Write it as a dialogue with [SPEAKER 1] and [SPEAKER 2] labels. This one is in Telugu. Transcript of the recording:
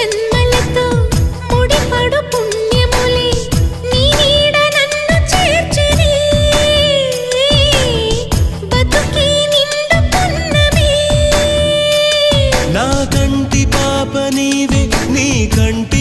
[SPEAKER 1] జన్మలతో ముడిపడు పుణ్యములే నీ నీడ నన్ను చేర్చెనే బతుకే నిండు పున్నమే
[SPEAKER 2] నా కంటి పాప నీవే నీ కంటి